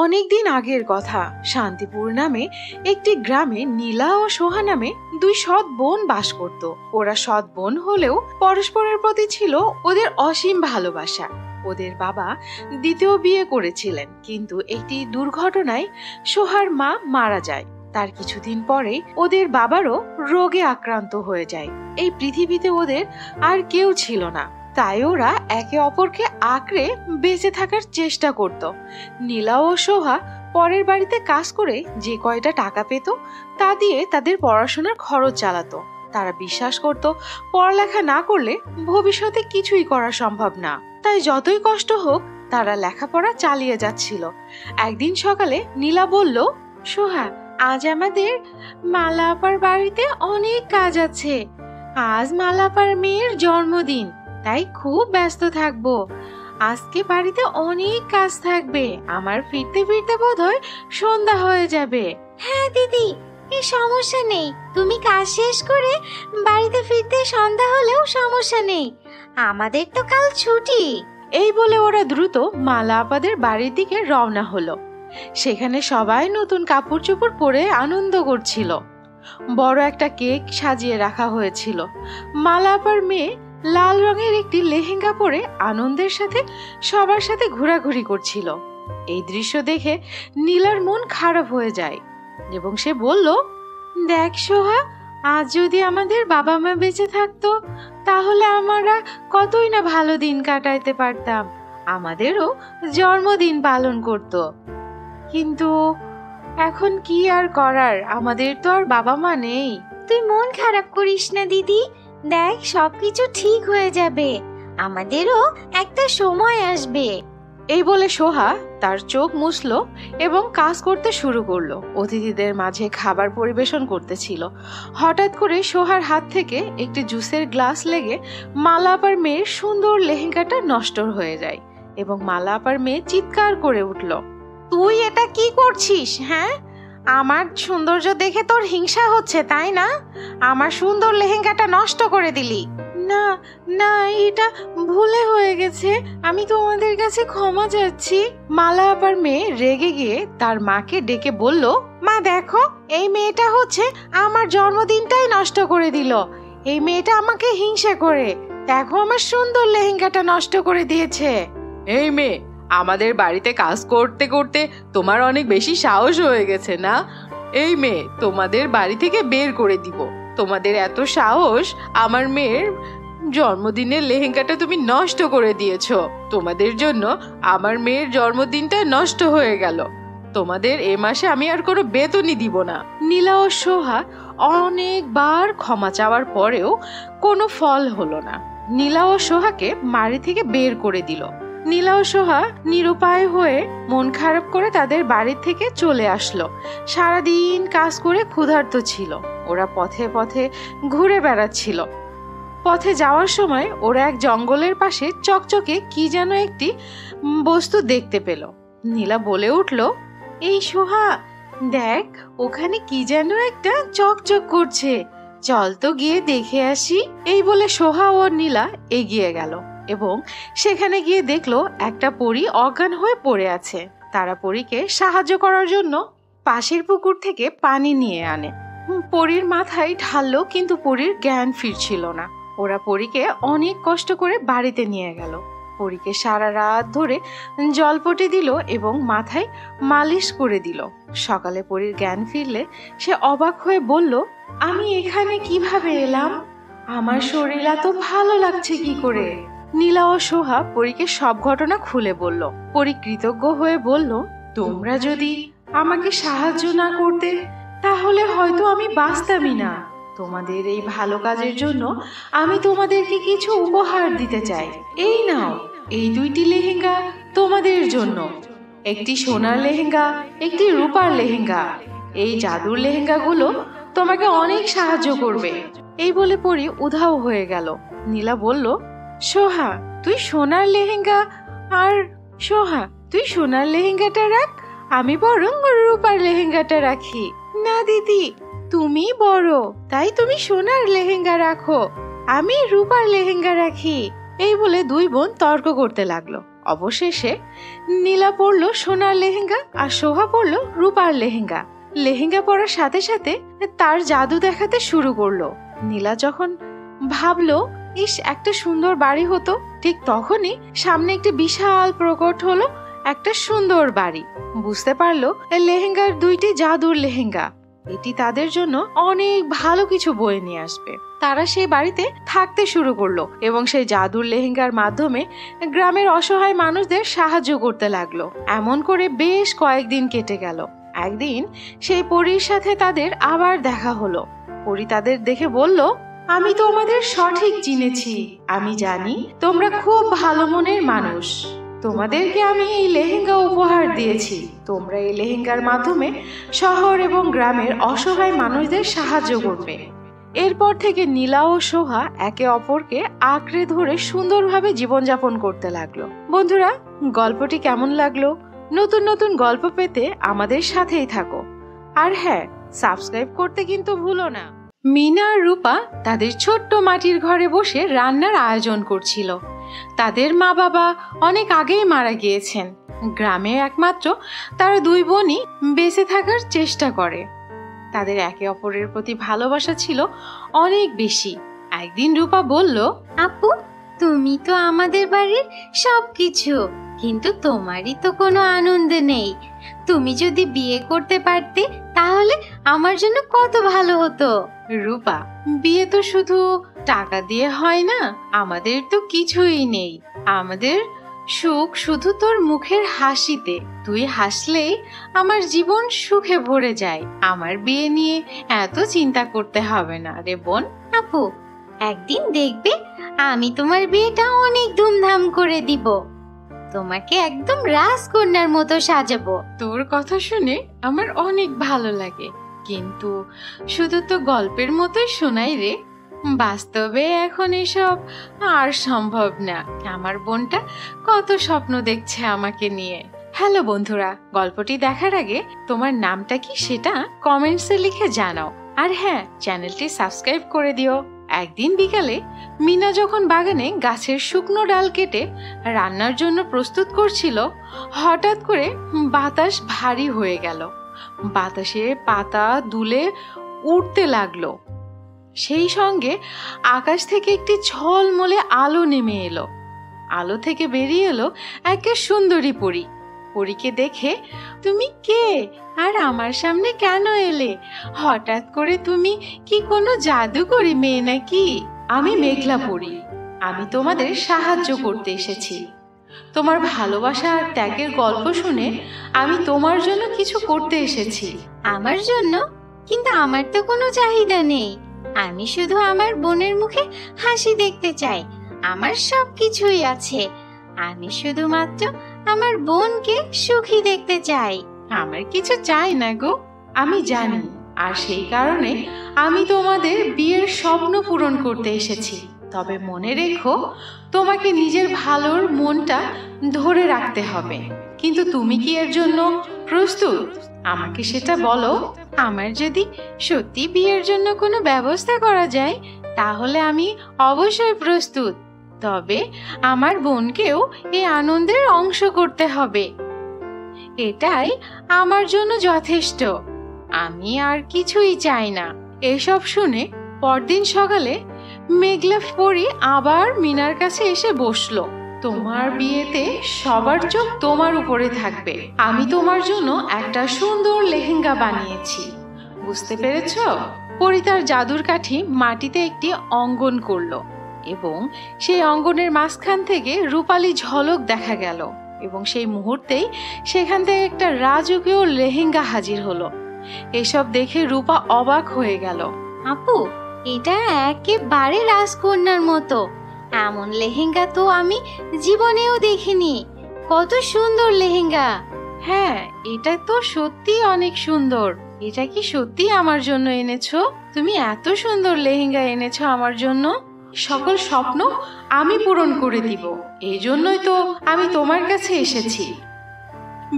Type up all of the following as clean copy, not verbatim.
অনেকদিন আগের কথা। শান্তিপুর নামে একটি গ্রামে নীলা ও সোহা নামে দুই সৎ বোন বাস করত। ওরা সৎ বোন হলেও পরস্পরের প্রতি ছিল ওদের অসীম ভালোবাসা। ওদের বাবা দ্বিতীয় বিয়ে করেছিলেন, কিন্তু একটি দুর্ঘটনায় সোহার মা মারা যায়। তার কিছুদিন পরেই ওদের বাবারও রোগে আক্রান্ত হয়ে যায়। এই পৃথিবীতে ওদের আর কেউ ছিল না, তাই ওরা একে অপরকে আঁকড়ে বেঁচে থাকার চেষ্টা করত। নীলা ও সোহা পরের বাড়িতে কাজ করে যে কয়টা টাকা পেত তা দিয়ে তাদের পড়াশোনার খরচ চালাতো। তারা বিশ্বাস করত পড়ালেখা না করলে ভবিষ্যতে কিছুই করা সম্ভব না, তাই যতই কষ্ট হোক তারা লেখাপড়া চালিয়ে যাচ্ছিল। একদিন সকালে নীলা বলল, সোহা, আজ আমাদের মালা আপার বাড়িতে অনেক কাজ আছে। আজ মালা আপার মেয়ের জন্মদিন, তাই খুব ব্যস্ত থাকবো। আজকে বাড়িতে অনেক কাজ থাকবে, আমার ফিরতে ফিরতে বোধহয় সন্ধ্যা হয়ে যাবে। হ্যাঁ দিদি, এই সমস্যা নেই, তুমি কাজ শেষ করে বাড়িতে ফিরতে সন্ধ্যা হলেও সমস্যা নেই, আমাদের তো কাল ছুটি। এই বলে ওরা দ্রুত মালা আপাদের বাড়ির দিকে রওনা হলো। সেখানে সবাই নতুন কাপড় চোপড় পরে আনন্দ করছিল। বড় একটা কেক সাজিয়ে রাখা হয়েছিল। মালা আপার মেয়ে লাল রঙের একটি লেহেঙ্গা পরে আনন্দের সাথে সবার সাথে ঘোরাঘুরি করছিল। এই দৃশ্য দেখে নীলার মন খারাপ হয়ে যায় এবং সে বলল, দেখ সোহা, আজ যদি আমাদের বাবা মা বেঁচে থাকতো তাহলে আমরা কতই না ভালো দিন কাটাইতে পারতাম, আমাদেরও জন্মদিন পালন করত। কিন্তু এখন কি আর করার, আমাদের তো আর বাবা মা নেই। তুই মন খারাপ করিস না দিদি, দেখ সবকিছু ঠিক হয়ে যাবে, আমাদেরও একটা সময় আসবে। এই বলে সোহা তার চোখ মুছলো এবং কাজ করতে শুরু করলো। অতিথিদের মাঝে খাবার পরিবেশন করতেছিল। হঠাৎ করে সোহার হাত থেকে একটি জুসের গ্লাস লেগে মালা আপার মেয়ের সুন্দর লেহেঙ্গাটা নষ্ট হয়ে যায় এবং মালা আপার মেয়ে চিৎকার করে উঠল, তুই এটা কি করছিস? হ্যাঁ, আমার সৌন্দর্য দেখে তোর হিংসা হচ্ছে, তাই না? আমার সুন্দর লেহেঙ্গাটা নষ্ট করে দিলি। না না, এটা ভুলে হয়ে গেছে, আমি তোমাদের কাছে ক্ষমা চাচ্ছি। মালা আপার মেয়ে রেগে গিয়ে তার মাকে ডেকে বলল, মা দেখো, এই মেয়েটা হচ্ছে আমার জন্মদিনটাই নষ্ট করে দিল। এই মেয়েটা আমাকে হিংসা করে, দেখো আমার সুন্দর লেহেঙ্গাটা নষ্ট করে দিয়েছে। এই মেয়ে, আমাদের বাড়িতে কাজ করতে করতে তোমার অনেক বেশি সাহস হয়ে গেছে না? এই মেয়ে, তোমাদের বাড়ি থেকে বের করে দিব। তোমাদের এত সাহস, আমার মেয়ের জন্মদিনের লেহেঙ্গাটা তুমি নষ্ট করে দিয়েছো। তোমাদের জন্য আমার মেয়ের জন্মদিনটা নষ্ট হয়ে গেল। তোমাদের এ মাসে আমি আর কোনো বেতনই দিব না। নীলা ও সোহা অনেকবার ক্ষমা চাওয়ার পরেও কোনো ফল হলো না। নীলা ও সোহাকে বাড়ি থেকে বের করে দিল। নীলা ও সোহা নিরুপায় হয়ে মন খারাপ করে তাদের বাড়ি থেকে চলে আসলো। সারাদিন কাজ করে ক্ষুধার্ত ছিল। ওরা পথে পথে ঘুরে বেড়াচ্ছিল। পথে যাওয়ার সময় ওরা এক জঙ্গলের পাশে চকচকে কি যেন একটি বস্তু দেখতে পেল। নীলা বলে উঠল, এই সোহা, দেখ, ওখানে কি যেন একটা চকচক করছে, চল তো গিয়ে দেখে আসি। এই বলে সোহা ও নীলা এগিয়ে গেল এবং সেখানে গিয়ে দেখলো একটা পরী অজ্ঞান হয়ে পড়ে আছে। তারা পরীকে সাহায্য করার জন্য পাশের পুকুর থেকে পানি নিয়ে আনে। পরীর মাথায় ঢাললো, কিন্তু পরীর জ্ঞান ফিরছিল না। ওরা পরীকে অনেক কষ্ট করে বাড়িতে নিয়ে গেল। পরীকে সারা রাত ধরে জলপটি দিল এবং মাথায় মালিশ করে দিল। সকালে পরীর জ্ঞান ফিরলে সে অবাক হয়ে বলল, আমি এখানে কিভাবে এলাম? আমার শরীর এত ভালো লাগছে কি করে? নীলা ও সোহা পরীকে সব ঘটনা খুলে বলল। পরী কৃতজ্ঞ হয়ে বলল, তোমরা যদি আমাকে সাহায্য না করতে তাহলে হয়তো আমি বাঁচতামই না। তোমাদের এই ভালো কাজের জন্য আমি তোমাদেরকে কিছু উপহার দিতে চাই। এই নাও, এই দুইটি লেহেঙ্গা তোমাদের জন্য, একটি সোনার লেহেঙ্গা, একটি রূপার লেহেঙ্গা। এই জাদুর লেহেঙ্গাগুলো তোমাকে অনেক সাহায্য করবে। এই বলে পরী উধাও হয়ে গেল। নীলা বলল, সোহা, তুই সোনার লেহেঙ্গা তুই সোনার লেহেঙ্গাটা রাখ, আমি বরং রূপার লেহেঙ্গাটা রাখি। না দিদি, তুমি বড়, তাই তুমি সোনার লেহেঙ্গা রাখো, আমি রূপার লেহেঙ্গা রাখি। এই বলে দুই বোন তর্ক করতে লাগলো। অবশেষে নীলা পরলো সোনার লেহেঙ্গা আর সোহা পরলো রূপার লেহেঙ্গা। লেহেঙ্গা পরার সাথে সাথে তার জাদু দেখাতে শুরু করলো। নীলা যখন ভাবলো ইস একটা সুন্দর বাড়ি হতো, ঠিক তখনই সামনে একটি বিশাল প্রকট হলো একটা সুন্দর বাড়ি। বুঝতে পারলো লেহেঙ্গার দুইটি জাদুর লেহেঙ্গা, এটি তাদের জন্য অনেক ভালো কিছু বয়ে নিয়ে আসবে। তারা সেই বাড়িতে থাকতে শুরু করলো এবং সেই জাদুর লেহেঙ্গার মাধ্যমে গ্রামের অসহায় মানুষদের সাহায্য করতে লাগলো। এমন করে বেশ কয়েকদিন কেটে গেল। একদিন সেই পরীর সাথে তাদের আবার দেখা হলো। পরী তাদের দেখে বলল, আমি তোমাদের সঠিক চিনেছি। আমি জানি তোমরা খুব ভালো মনের মানুষ। তোমাদেরকে আমি এই লেহেঙ্গা উপহার দিয়েছি। তোমরা এই লেহেঙ্গার মাধ্যমে শহর এবং গ্রামের অসহায় মানুষদের সাহায্য করবে। এরপর থেকে নীলা ও সোহা একে অপরকে আঁকড়ে ধরে সুন্দরভাবে জীবনযাপন করতে লাগলো। বন্ধুরা, গল্পটি কেমন লাগলো? নতুন নতুন গল্প পেতে আমাদের সাথেই থাকো। আর হ্যাঁ, সাবস্ক্রাইব করতে কিন্তু ভুলো না। মিনা আর রূপা তাদের ছোট্ট মাটির ঘরে বসে রান্নার আয়োজন করছিল। তাদের মা বাবা অনেক আগেই মারা গিয়েছেন। গ্রামে একমাত্র তারা দুই বোনই বেঁচে থাকার চেষ্টা করে। তাদের একে অপরের প্রতি ভালোবাসা ছিল অনেক বেশি। একদিন রূপা বলল, আপু, তুমি তো আমাদের বাড়ির সবকিছু, কিন্তু তোমারই তো কোনো আনন্দ নেই। তুমি যদি বিয়ে করতে পারতে তাহলে আমার জন্য কত ভালো হতো। রূপা, বিয়ে তো শুধু টাকা দিয়ে হয় না। আমাদের তো কিছুই নেই। আমাদের সুখ শুধু তোর মুখের হাসিতে। তুই হাসলেই আমার জীবন সুখে ভরে যায়। আমার বিয়ে নিয়ে এত চিন্তা করতে হবে না রে বোন। আপু, একদিন দেখবে আমি তোমার বিয়েটা অনেক ধুমধাম করে দিব। তোমাকে একদম রাজকন্যার মতো সাজাবো। তোর কথা শুনে আমার অনেক ভালো লাগে, কিন্তু শুধু তো গল্পের মতোই শোনাই রে। বাস্তবে এখন এসব আর সম্ভব না। আমার বোনটা কত স্বপ্ন দেখছে আমাকে নিয়ে। হ্যালো বন্ধুরা, গল্পটি দেখার আগে তোমার নামটা কি সেটা কমেন্টসে লিখে জানাও। আর হ্যাঁ, চ্যানেলটি সাবস্ক্রাইব করে দিও। একদিন বিকালে মিনা যখন বাগানে গাছের শুকনো ডাল কেটে রান্নার জন্য প্রস্তুত করছিল, হঠাৎ করে বাতাস ভারী হয়ে গেল। বাতাসে পাতা দুলে উড়তে লাগলো। সেই সঙ্গে আকাশ থেকে একটি ঝলমলে আলো নেমে এলো। আলো থেকে বেরিয়ে এলো এক সুন্দরী পরী। পরীকে দেখে, তুমি কে আর আমার সামনে কেন এলে? হঠাৎ করে তুমি কি কোনো জাদুকরি মেয়ে নাকি? আমি মেঘলা পরী। আমি তোমাদের সাহায্য করতে এসেছি। তোমার ভালোবাসা আর ত্যাগের গল্প শুনে আমি তোমার জন্য কিছু করতে এসেছি। আমার জন্য? কিন্তু আমার তো কোনো চাহিদা নেই। আমি শুধু আমার বোনের মুখে হাসি দেখতে চাই। আমার সব কিছুই আছে। আমি শুধুমাত্র আমার বোনকে সুখী দেখতে চাই। আমার কিছু চাই না গো, আমি জানি। আর সেই কারণে আমি তোমাদের বিয়ের স্বপ্ন পূরণ করতে এসেছি। তবে মনে রেখো, তোমাকে নিজের ভালোর মনটা ধরে রাখতে হবে। কিন্তু তুমি কি এর জন্য প্রস্তুত? আমাকে সেটা বলো। আমার যদি সত্যি বিয়ের জন্য কোনো ব্যবস্থা করা যায় তাহলে আমি অবশ্যই প্রস্তুত। তবে আমার বোনকেও এই আনন্দের অংশ করতে হবে। এটাই আমার জন্য যথেষ্ট। আমি আর কিছুই চাই না। এসব শুনে পরদিন সকালে মেঘলা পরী আবার মিনার কাছে এসে বসলো। তোমার বিয়েতে সবার চোখ তোমার উপরে থাকবে। আমি তোমার জন্য একটা সুন্দর লেহেঙ্গা বানিয়েছি। বুঝতে পেরেছো? পরী তার জাদুর কাঠি মাটিতে একটি অঙ্গন করলো এবং সেই অঙ্গনের মাঝখান থেকে রূপালী ঝলক দেখা গেল এবং সেই মুহূর্তেই সেখান থেকে একটা রাজকীয় লেহেঙ্গা হাজির হলো। এসব দেখে রূপা অবাক হয়ে গেল। আপু, এটা একেবারে রাজকন্যার মতো। এমন লেহেঙ্গা তো আমি জীবনেও দেখিনি। কত সুন্দর লেহেঙ্গা! হ্যাঁ, এটা তো সত্যি অনেক সুন্দর। এটা কি সত্যি আমার জন্য এনেছো? তুমি এত সুন্দর লেহেঙ্গা এনেছো আমার জন্য। সকল স্বপ্ন আমি পূরণ করে দিব। এই জন্যই তো আমি তোমার কাছে এসেছি।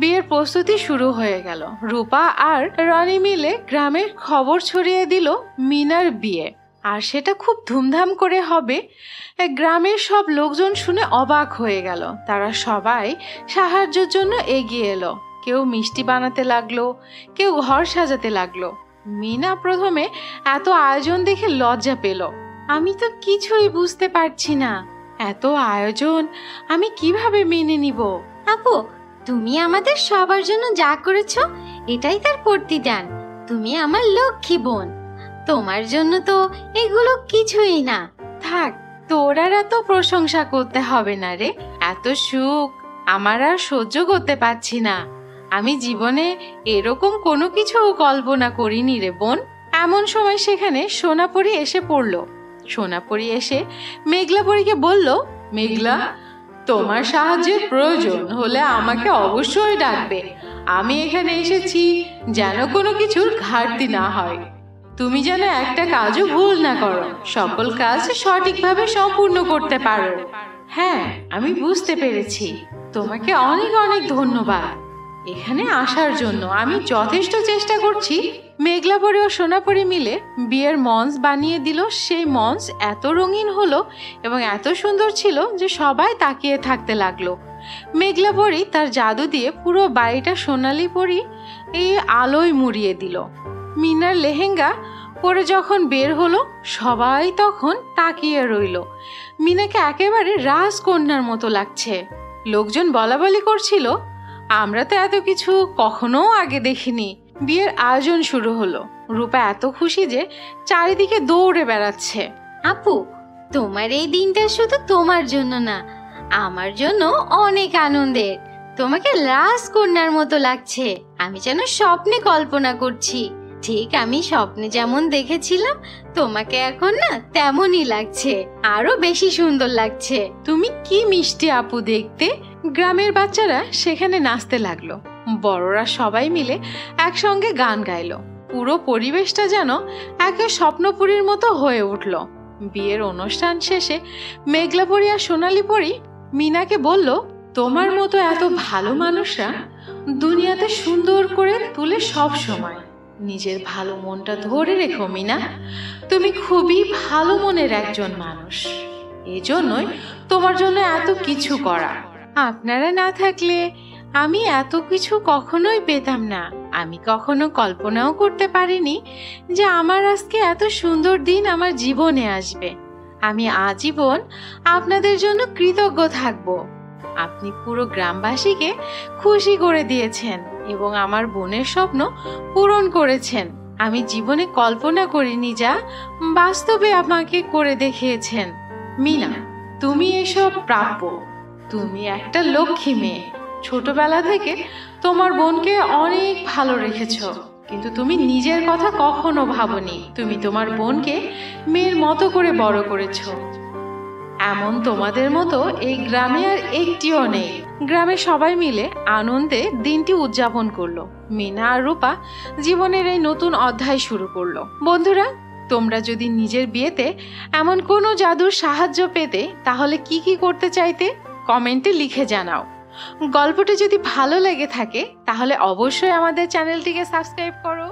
বিয়ের প্রস্তুতি শুরু হয়ে গেল। রূপা আর রনি মিলে গ্রামের খবর ছড়িয়ে দিল মিনার বিয়ে। আর সেটা খুব ধুমধাম করে হবে। গ্রামের সব লোকজন শুনে অবাক হয়ে গেল। তারা সবাই সাহায্যের জন্য এগিয়ে এলো। কেউ মিষ্টি বানাতে লাগলো, কেউ ঘর সাজাতে লাগলো। মিনা প্রথমে এত আয়োজন দেখে লজ্জা পেল। আমি তো কিছুই বুঝতে পারছি না, এত আয়োজন আমি কিভাবে মেনে নিব। আপু, তুমি আমাদের সবার জন্য যা করেছো এটাই তার প্রতিদান। তুমি আমার লক্ষ্মী বোন, তোমার জন্য তো এগুলো কিছুই না। থাক, তোর আর এত প্রশংসা করতে হবে না রে। এত সুখ আমার আর সহ্য করতে পারছি না। আমি জীবনে এরকম কোনো কিছু কল্পনা করিনি রে বোন। এমন সময় সেখানে সোনাপরি এসে পড়ল। সোনাপরি এসে মেঘলাপরীকে বলল, মেঘলা, তোমার সাহায্যের প্রয়োজন হলে আমাকে অবশ্যই ডাকবে। আমি এখানে এসেছি যেন কোনো কিছুর ঘাটতি না হয়। তুমি যেন একটা কাজও ভুল না করো, সকল কাজ সঠিকভাবে সম্পূর্ণ করতে পারো। হ্যাঁ, আমি বুঝতে পেরেছি। তোমাকে অনেক অনেক ধন্যবাদ এখানে আসার জন্য। আমি যথেষ্ট চেষ্টা করছি। মেঘলাপরি ও সোনাপরি মিলে বিয়ের মঞ্চ বানিয়ে দিল। সেই মঞ্চ এত রঙিন হলো এবং এত সুন্দর ছিল যে সবাই তাকিয়ে থাকতে লাগলো। মেঘলাপরি তার জাদু দিয়ে পুরো বাড়িটা সোনালি পরি এই আলোয় মুড়িয়ে দিল। মিনার লেহেঙ্গা পরে যখন বের হলো, সবাই তখন তাকিয়ে রইল। মিনাকে একেবারে রাজকন্যার মতো লাগছে। লোকজন বলাবলি করছিল, আমরা তো এত কিছু কখনো আগে দেখিনি। বিয়ের আয়োজন শুরু হলো। রূপা এত খুশি যে চারিদিকে দৌড়ে বেড়াচ্ছে। আপু, তোমার এই দিনটা শুধু তোমার জন্য না, আমার জন্য অনেক আনন্দের। তোমাকে রাজকন্যার মতো লাগছে। আমি যেন স্বপ্নে কল্পনা করছি। ঠিক আমি স্বপ্নে যেমন দেখেছিলাম, তোমাকে এখন না তেমনই লাগছে, আরো বেশি সুন্দর লাগছে। তুমি কি মিষ্টি আপু দেখতে। গ্রামের বাচ্চারা সেখানে নাচতে লাগলো। বড়রা সবাই মিলে একসঙ্গে গান গাইলো। পুরো পরিবেশটা যেন একে স্বপ্নপুরীর মতো হয়ে উঠল। বিয়ের অনুষ্ঠান শেষে মেঘলাপরি আর সোনালি পরি মিনাকে বলল, তোমার মতো এত ভালো মানুষরা দুনিয়াতে সুন্দর করে তুলে সব সময়। নিজের ভালো মনটা ধরে রেখো মিনা। তুমি খুবই ভালো মনের একজন মানুষ। এজন্যই তোমার জন্য এত কিছু করা। আপনারা না থাকলে আমি এত কিছু কখনোই পেতাম না। আমি কখনো কল্পনাও করতে পারিনি যে আমার আজকে এত সুন্দর দিন আমার জীবনে আসবে। আমি আজীবন আপনাদের জন্য কৃতজ্ঞ থাকব। আপনি পুরো গ্রামবাসীকে খুশি করে দিয়েছেন এবং আমার বোনের স্বপ্ন পূরণ করেছেন। আমি জীবনে কল্পনা করিনি যা বাস্তবে আমাকে করে দেখিয়েছেন। মিনা, তুমি এসব প্রাপ্য। তুমি একটা লক্ষ্মী মেয়ে। ছোটবেলা থেকে তোমার বোনকে অনেক ভালো রেখেছো, কিন্তু তুমি নিজের কথা কখনো ভাবনি। তুমি তোমার বোনকে মেয়ের মতো করে বড় করেছো। এমন তোমাদের মতো এই গ্রামে আর একটিও নেই। গ্রামে সবাই মিলে আনন্দে দিনটি উদযাপন করলো। মিনা আর রূপা জীবনের এই নতুন অধ্যায় শুরু করলো। বন্ধুরা, তোমরা যদি নিজের বিয়েতে এমন কোনো জাদুর সাহায্য পেতে, তাহলে কি কি করতে চাইতে কমেন্টে লিখে জানাও। গল্পটি যদি ভালো লেগে থাকে তাহলে অবশ্যই আমাদের চ্যানেলটিকে সাবস্ক্রাইব করো।